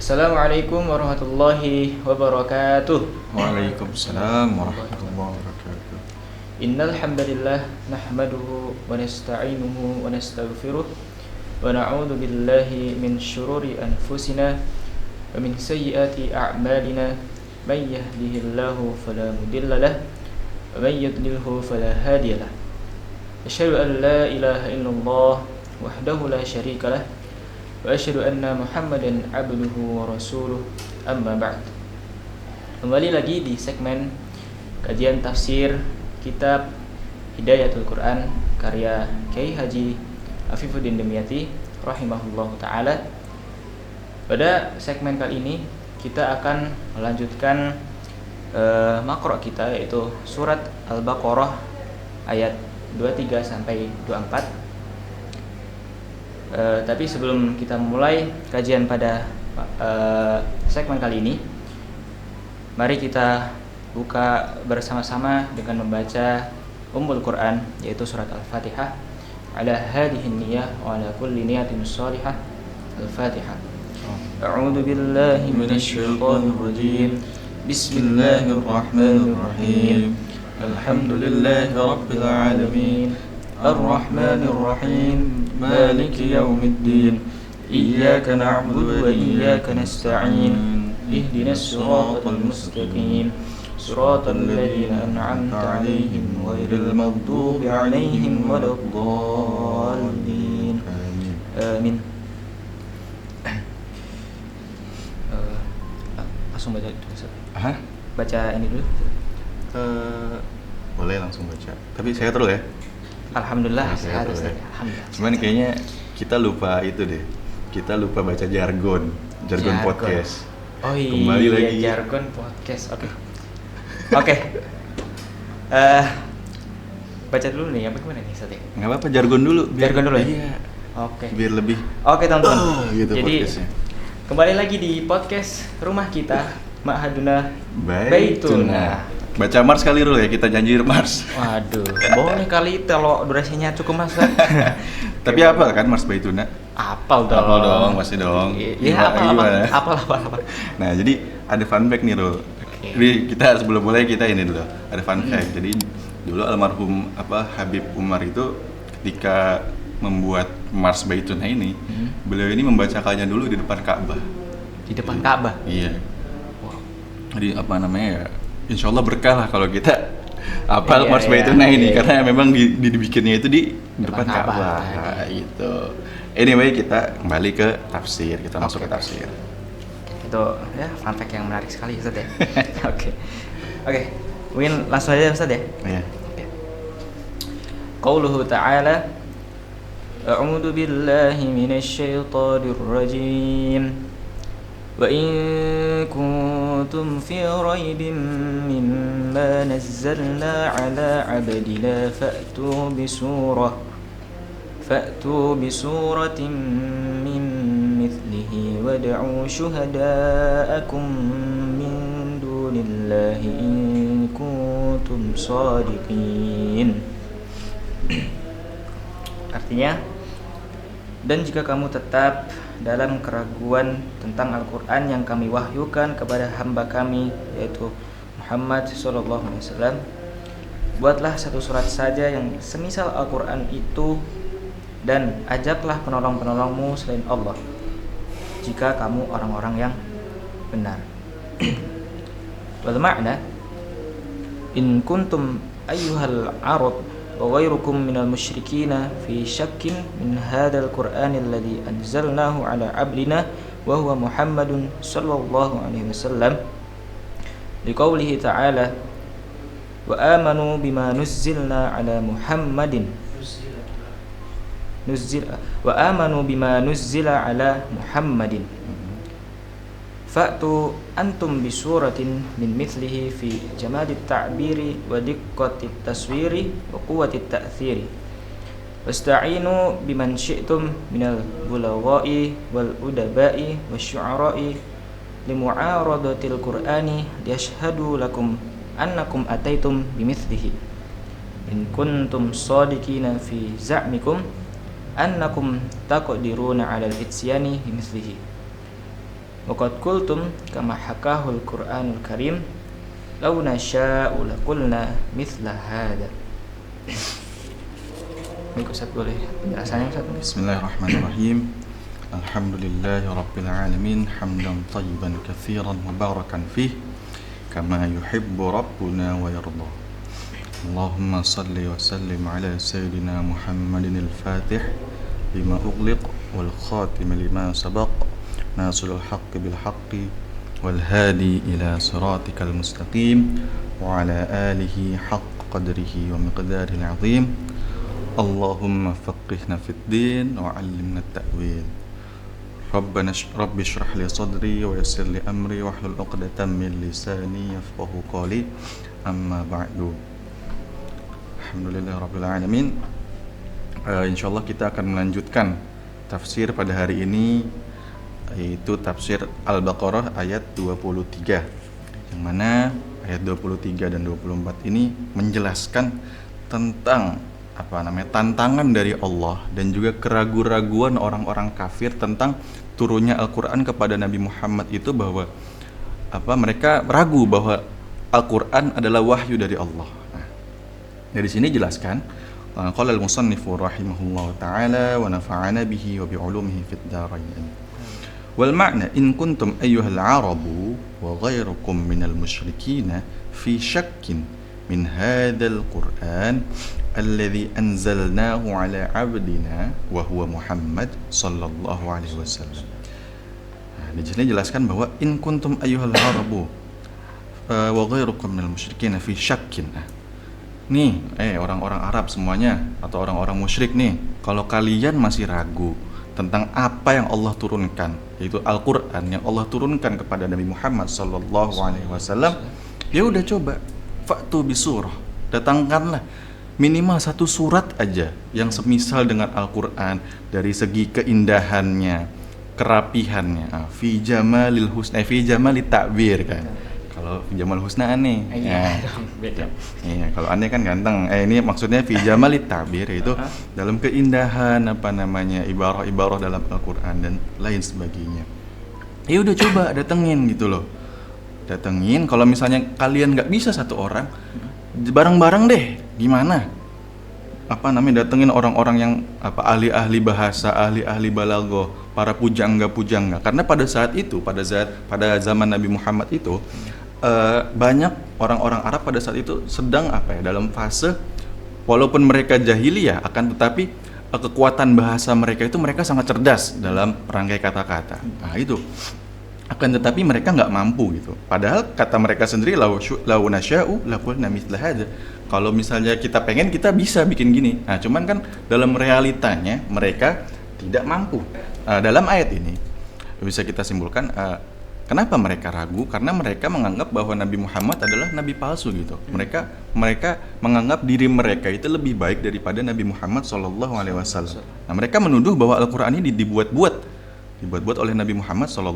Assalamualaikum warahmatullahi wabarakatuh. Waalaikumsalam warahmatullahi wabarakatuh. Innal hamdalillah nahmaduhu wa nasta'inuhu wa nastaghfiruh wa na'udzu billahi min shururi anfusina wa min sayyiati a'malina. May yahdihillahu fala mudilla lahu wa may yudlilhu fala hadiya lahu. Asyhadu an la ilaha illallah wahdahu la syarika lahu wa asyhadu anna Muhammadan abduhu wa rasuluh, amma ba'd. Kembali lagi di segmen kajian tafsir kitab Hidayatul Quran karya Kyai Haji Afifuddin Demyati rahimahullahu taala. Pada segmen kali ini kita akan melanjutkan makro kita, yaitu surat Al-Baqarah ayat 23 sampai 24. Tapi sebelum kita mulai kajian pada segmen kali ini, mari kita buka bersama-sama dengan membaca Ummul Quran, yaitu surat Al-Fatihah. Ala hadhihi niyyah wa ala kulli niyatin shalihah. Al-Fatihah. A'udzu billahi minasy syaithanir rajim. Bismillahirrahmanirrahim. Alhamdulillahi rabbil alamin. Ar-Rahmanir Rahim. Maliki yaumiddin. Iyyaka na'budu wa iyyaka nasta'in. Ihdinas siratal mustaqim. Siratal ladzina an'amta 'alaihim ghairil maghdubi 'alaihim waladdallin. Amin. Langsung baca dulu. Baca ini dulu. Boleh langsung baca. Tapi saya terus ya. Alhamdulillah, Sehat sehat. ya. Alhamdulillah. Cuman kayaknya kita lupa itu deh. Kita lupa baca jargon podcast. Oh iya, Kembali lagi. jargon podcast. Oke. Baca dulu nih, apa gimana nih Sate? Nggak apa-apa, jargon dulu. Jargon dulu ya? Iya. Oke. Biar lebih. Oke teman-teman. Gitu Jadi podcastnya. kembali lagi di podcast rumah kita, Ma'haduna Baituna. Baca Mars kali dulu ya, kita janji Mars. Waduh, boleh kali kalau durasinya cukup mas. Tapi apa kan Mars Baituna? Apal dong. Apal dong, pasti dong. Iya, apal. Nah, jadi ada fun fact nih, Rul. Oke. Jadi kita sebelum mulai kita ini dulu. Ada fun fact. Jadi dulu almarhum Habib Umar itu ketika membuat Mars Baituna ini, beliau ini membacakannya dulu di depan Ka'bah. Di depan Ka'bah. Iya. Wow. Jadi apa namanya ya? Insya Allah berkah lah kalau kita apal Mars Iya. Baituna ini, karena memang dibikinnya itu di depan Ka'bah. Ka'bah. Itu. Anyway, kita kembali ke tafsir. Kita masuk ke tafsir. Itu ya fun fact yang menarik sekali Ustaz ya. Oke. Mungkin langsung aja Ustaz ya. Iya. Qauluhu ta'ala, A'udzu billahi minasy syaithanir rajim. Wa in kuntum fi raibin mimma nazzalna 'ala 'abdina fa'tu bi suratin min mithlihi wad'u syuhada'akum min dunillahi in kuntum shadiqin. Artinya, dan jika kamu tetap dalam keraguan tentang Al-Quran yang kami wahyukan kepada hamba kami, yaitu Muhammad SAW, buatlah satu surat saja yang semisal Al-Quran itu, dan ajaklah penolong-penolongmu selain Allah, jika kamu orang-orang yang benar. Wal ma'na, in kuntum ayyuhal Arab wa ghairukum minal musyrikina fi syakkin min hadzal qur'anil ladzi anzalnahu ala 'abdina wa huwa Muhammadun sallallahu alaihi wasallam, liqaulihi ta'ala wa amanu bima nuzzilna ala Muhammadin ala Muhammadin fa'tu antum bi suratin min mithlihi fi jamadit ta'biri wa diqqatit taswiri wa quwwatit ta'thiri wasta'inu biman syi'tum minal bulagha'i wal udaba'i wasyu'ara'i limu'aradatil qur'ani liyashhadu lakum annakum ataitum bimithlihi in kuntum shadiqina fi za'mikum annakum taqdiruna 'alal ityani bimithlihi Waqad qultum kama hakahul Qur'anul Karim law nasya'u laqulna mithla hadza. Ini Ustaz boleh penjelasannya Ustaz? Bismillahirrahmanirrahim. Alhamdulillahi rabbil alamin hamdan tayyiban katsiran mubarakan fih kama yuhibbu rabbuna wa yarda. Allahumma salli wa sallim ala sayyidina Muhammadin al-Fatih lima ughliq wal khatim lima sabaq nasrul haqqi bil haqqi wal hadi ila siratikal mustaqim wa ala alihi haqq qadrihi wa miqdaril azim. Allahumma faqihna fid din wa 'allimna at-ta'wil. Rabbi shrah li sadri wa yassir li amri wa hlul 'uqdatam min lisani yafqahu qawli. Amma ba'du. Alhamdulillahirabbil alamin. Insyaallah kita akan melanjutkan tafsir pada hari ini, yaitu tafsir Al-Baqarah ayat 23, yang mana ayat 23 dan 24 ini menjelaskan tentang tantangan dari Allah dan juga keraguan-raguan orang-orang kafir tentang turunnya Al-Quran kepada Nabi Muhammad itu, bahwa mereka ragu bahwa Al-Quran adalah wahyu dari Allah. Nah, dari sini jelaskan qala al-musannifu rahimahullahu ta'ala wa nafa'ana bihi wa bi'ulumihi fid dharain. Wal ma'na in kuntum ayyuhal arabu wa ghayrukum minal musyrikina fi syakkin min hadzal Qur'an alladhi anzalnahu ala 'abdina wa huwa Muhammad sallallahu alaihi wasallam. Nah, di sini jelaskan bahwa in kuntum ayyuhal arabu wa ghayrukum minal musyrikina fi syakkin. Nih, orang-orang Arab semuanya atau orang-orang musyrik nih, kalau kalian masih ragu tentang apa yang Allah turunkan, yaitu Al-Qur'an yang Allah turunkan kepada Nabi Muhammad sallallahu alaihi wasallam, ya udah coba fa'tu bisurah, datangkanlah minimal satu surat aja yang semisal dengan Al-Qur'an dari segi keindahannya, kerapihannya, fi jamalil husna, fi jamalit ta'bir kan. Kalau fi jamal husna aneh. Beda. Iya, kalau aneh kan ganteng. Ini maksudnya fi jamalit ta'bir, itu dalam keindahan ibarah-ibarah dalam Al-Qur'an dan lain sebagainya. Ya udah coba datengin gitu loh. Datengin, kalau misalnya kalian nggak bisa satu orang, bareng-bareng deh. Gimana? Datengin orang-orang yang ahli-ahli bahasa, ahli-ahli balaghah, para pujangga-pujangga. Karena pada saat itu, pada zaman Nabi Muhammad itu, banyak orang-orang Arab pada saat itu sedang dalam fase, walaupun mereka jahiliyah, akan tetapi kekuatan bahasa mereka itu, mereka sangat cerdas dalam rangkai kata-kata. Nah itu, akan tetapi mereka nggak mampu gitu. Padahal kata mereka sendiri, lau nasya'u laqulna mithla hadza. Kalau misalnya kita pengen, kita bisa bikin gini. Nah cuman kan dalam realitanya mereka tidak mampu. Dalam ayat ini bisa kita simpulkan, kenapa mereka ragu? Karena mereka menganggap bahwa Nabi Muhammad adalah nabi palsu gitu. Mereka menganggap diri mereka itu lebih baik daripada Nabi Muhammad SAW. Nah, mereka menuduh bahwa Al-Quran ini dibuat-buat oleh Nabi Muhammad SAW.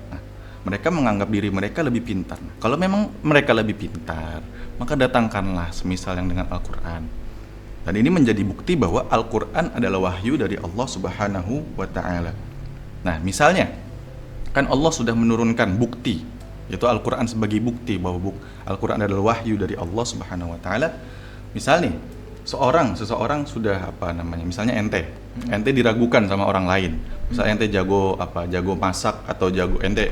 Nah, mereka menganggap diri mereka lebih pintar. Kalau memang mereka lebih pintar, maka datangkanlah semisal yang dengan Al-Quran. Dan ini menjadi bukti bahwa Al-Quran adalah wahyu dari Allah Subhanahu wa Ta'ala. Nah, misalnya kan Allah sudah menurunkan bukti, yaitu Al-Quran sebagai bukti bahwa Al-Quran adalah wahyu dari Allah Subhanahu wa Ta'ala. Misalnya seseorang sudah misalnya ente diragukan sama orang lain. Misalnya ente jago masak, atau ente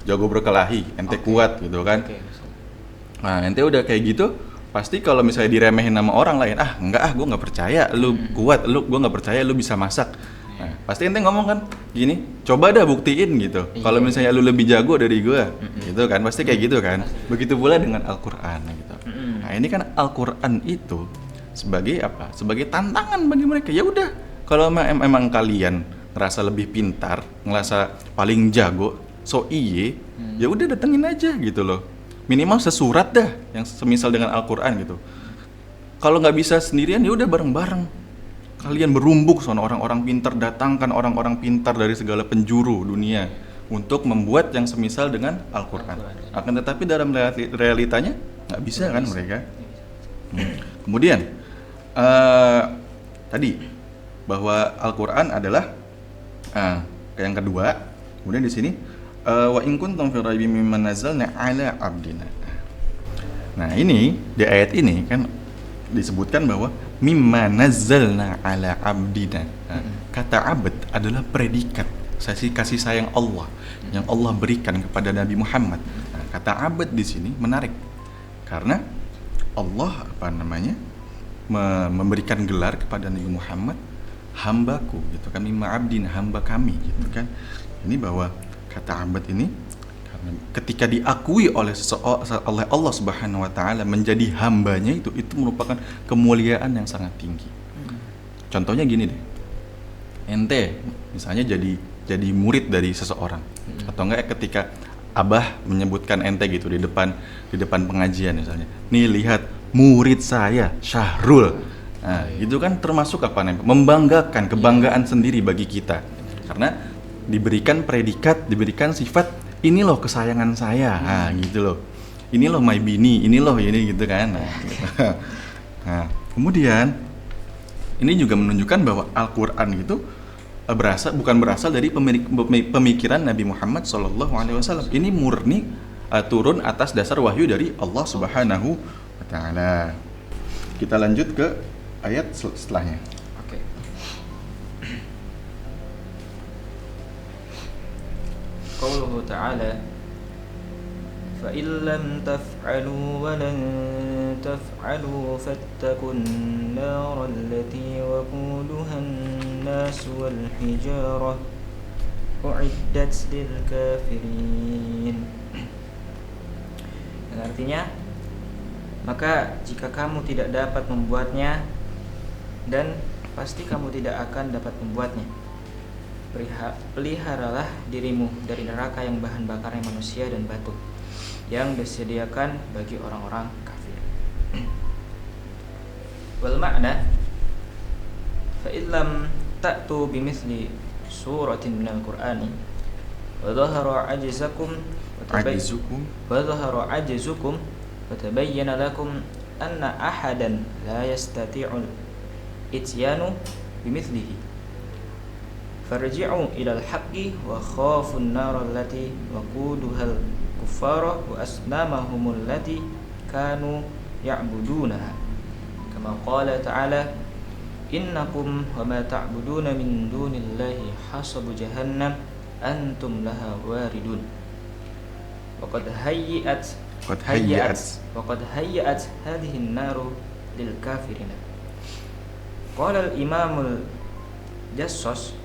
jago berkelahi, ente kuat gitu kan. Nah, ente udah kayak gitu, pasti kalau misalnya diremehin sama orang lain, gue nggak percaya lu kuat, gue nggak percaya lu bisa masak. Nah, pasti ente ngomong kan gini, coba dah buktiin gitu. Kalau misalnya lu lebih jago dari gue, gitu kan, pasti kayak gitu kan. Begitu pula dengan Al-Quran gitu. Nah, ini kan Al-Quran itu sebagai tantangan bagi mereka. Ya udah, kalau memang kalian ngerasa lebih pintar, ngerasa paling jago, ya udah datengin aja gitu loh. Minimal sesurat dah yang semisal dengan Al-Quran gitu. Kalau nggak bisa sendirian, ya udah bareng-bareng. Kalian berumbuk soal orang-orang pintar, datangkan orang-orang pintar dari segala penjuru dunia untuk membuat yang semisal dengan Al-Quran. Akan tetapi dalam realitanya nggak bisa kan mereka. Kemudian tadi bahwa Al-Quran adalah yang kedua, Kemudian di sini wa in kuntum fi raibin mimma nazzalna ala abdina. Nah, ini di ayat ini kan disebutkan bahwa mimma nazzalna ala abdina. Nah, kata abd adalah predikat kasih sayang Allah yang Allah berikan kepada Nabi Muhammad. Nah, kata abd di sini menarik karena Allah memberikan gelar kepada Nabi Muhammad hambaku gitu kan, mimma abdin, hamba kami gitu kan. Ini bahwa kata abd ini karena ketika diakui oleh oleh Allah Subhanahu wa taala menjadi hambanya itu merupakan kemuliaan yang sangat tinggi. Contohnya gini deh. Ente misalnya jadi murid dari seseorang atau enggak ketika Abah menyebutkan ente gitu di depan pengajian misalnya. Nih lihat murid saya Syahrul. Nah, itu kan termasuk apa namanya? Membanggakan, kebanggaan sendiri bagi kita. Karena diberikan predikat, diberikan sifat, ini loh kesayangan saya. Nah, gitu loh. Ini loh my bini, ini loh ini gitu kan. Nah, gitu. Nah, kemudian ini juga menunjukkan bahwa Al-Qur'an itu bukan berasal dari pemikiran Nabi Muhammad SAW. Ini murni turun atas dasar wahyu dari Allah Subhanahu wa taala. Kita lanjut ke ayat setelahnya. Oke. Qauluhu ta'ala فَإِن لَّمْ تَفْعَلُوا وَلَن تَفْعَلُوا فَاتَّقُوا النَّارَ الَّتِي وَقُودُهَا النَّاسُ وَالْحِجَارَةُ أُعِدَّتْ لِلْكَافِرِينَ. Yang artinya, maka jika kamu tidak dapat membuatnya, dan pasti kamu tidak akan dapat membuatnya, peliharalah dirimu dari neraka yang bahan bakarnya manusia dan batu, yang disediakan bagi orang-orang kafir. Wal ma'na fa illam ta'tu bimithli suratin minal qur'ani wa dhahara ajzukum wa tabayyana lakum anna ahadan la yastati'ul ityanu bimithlihi farji'u ilal haqqi wa khafun nar allati waquduhal kuffara wa asnamahum allati kanu ya'budunaha kama qala ta'ala innakum wa ma ta'buduna min dunillahi hasabu jahannam antum laha waridun wa qad hayyat hadhihi an-naru lil kafirin. Qala al-imam al-Jassas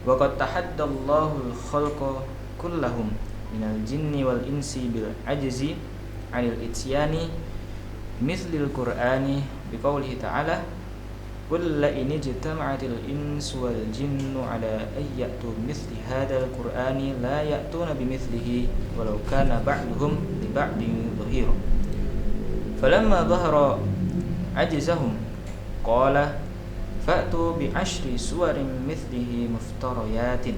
wa qad tahadda Allahu al-khalqa kullahum minal jinni wal insi bil ajzi 'anil ityani mithlil qur'ani biqaulihi ta'ala qul la in ijtama'atil insu wal jinnu 'ala ay ya'tu mithli hadzal qur'ani la ya'tuna bimithlihi walau kana ba'duhum li ba'din dhahira falamma dhahara ajzahum qala fa'tu bi 'ashri suwarin mithlihi muftariyatin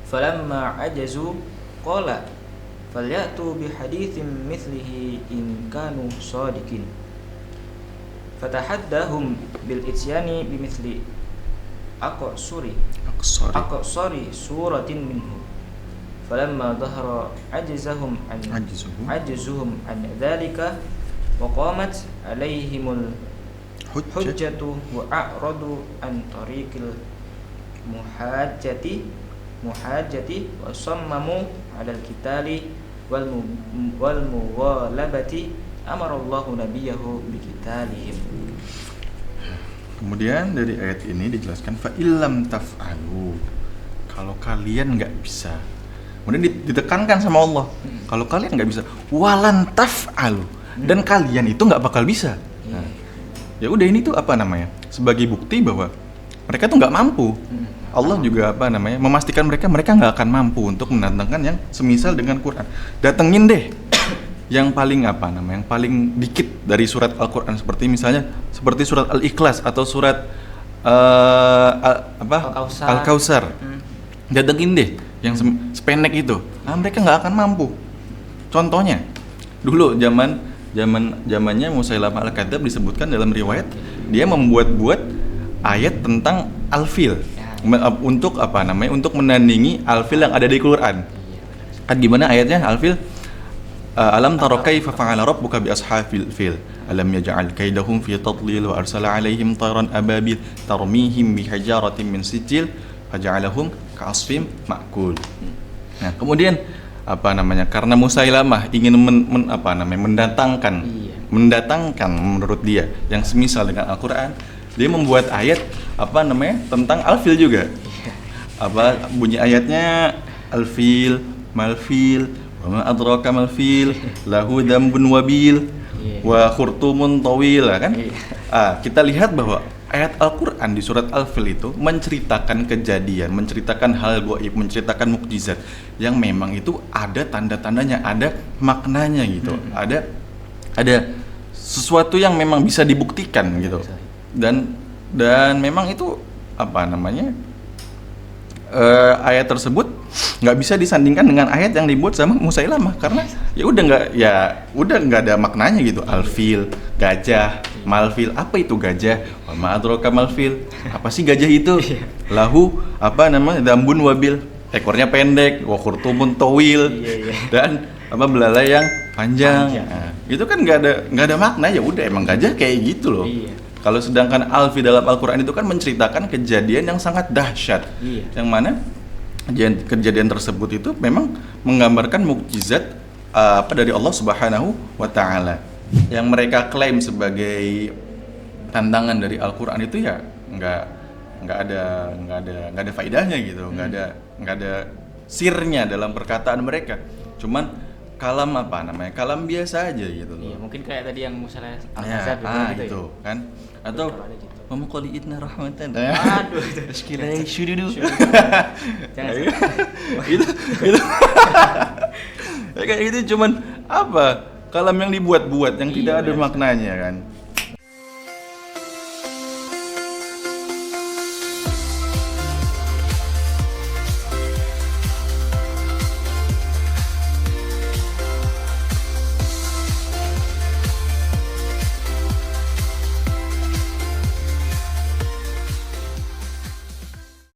falamma ajazu qala falyatu bi haditsin mithlihi in kanu shadiqin fatahaddahum bil ityani bimithli aqsari suratin minhu falamma dhahara ajzuhum an dhalika wa qamat alaihimul hujjatu wa a'radu an tariqil muhajjati wa sammamu 'alal qitali wal muwalabati amarallahu nabiyahu biqitalihim. Kemudian dari ayat ini dijelaskan fa illam taf'alu, kalau kalian enggak bisa. Kemudian ditekankan sama Allah, kalau kalian enggak bisa, walan taf'alu, dan kalian itu enggak bakal bisa. Nah, ya udah ini tuh apa namanya? Sebagai bukti bahwa mereka tuh enggak mampu. Allah juga memastikan mereka nggak akan mampu untuk mendatangkan yang semisal dengan Quran. Datengin deh yang paling yang paling dikit dari surat Al-Quran, seperti surat Al-Ikhlas atau surat Al-Kautsar. Datengin deh yang sependek itu. Nah, mereka nggak akan mampu. Contohnya dulu zamannya Musailamah Al-Kadzdzab disebutkan dalam riwayat dia membuat ayat tentang Al-Fil. untuk apa namanya? Untuk menandingi alfil yang ada di Quran. Kan gimana ayatnya alfil? Alam tara kaifa fa'ala rabbuka bi ashabil fil alam yaj'al kaidahum fi tadlil wa arsala 'alaihim tayran ababil tarmihim bi hijaratin min sijil faj'alahum ka'asfim ma'kul. Nah, kemudian apa namanya? Karena Musailamah ingin mendatangkan menurut dia yang semisal dengan Al-Qur'an, dia membuat ayat apa namanya? Tentang alfil juga. Apa bunyi ayatnya? Alfil malfil wa ma adraka mal fil lahu dambun wabil wa khurtumun tawil kan. Kita lihat bahwa ayat Al-Qur'an di surat Al-Fil itu menceritakan kejadian, menceritakan hal gaib, menceritakan mukjizat yang memang itu ada tanda-tandanya, ada maknanya gitu. Ada sesuatu yang memang bisa dibuktikan gitu. Dan memang itu apa namanya? Ayat tersebut nggak bisa disandingkan dengan ayat yang dibuat sama Musailamah karena ya udah nggak ada maknanya gitu. Alfil, gajah, malfil, apa itu gajah? Wa ma adraka malfil, apa sih gajah itu? Lahu apa namanya? Dambun wabil, ekornya pendek, wa khurtumun tawil, dan apa belalai yang panjang. Nah, itu kan nggak ada makna, ya udah emang gajah kayak gitu loh. Kalau sedangkan alfi dalam Al-Quran itu kan menceritakan kejadian yang sangat dahsyat, yang mana kejadian tersebut itu memang menggambarkan mukjizat dari Allah Subhanahu wa Ta'ala. Yang mereka klaim sebagai tantangan dari Al-Quran itu ya nggak ada faedahnya gitu, nggak ada sirnya dalam perkataan mereka. Cuman kalam kalam biasa aja gitu loh. Iya, mungkin kayak tadi yang misalnya gitu kan. Atau memuqali'idna rahmatan. Aduh, Ashkilai syududu. Jangan. Itu kayak gitu cuman apa? Kalam yang dibuat-buat yang tidak ada maknanya kan.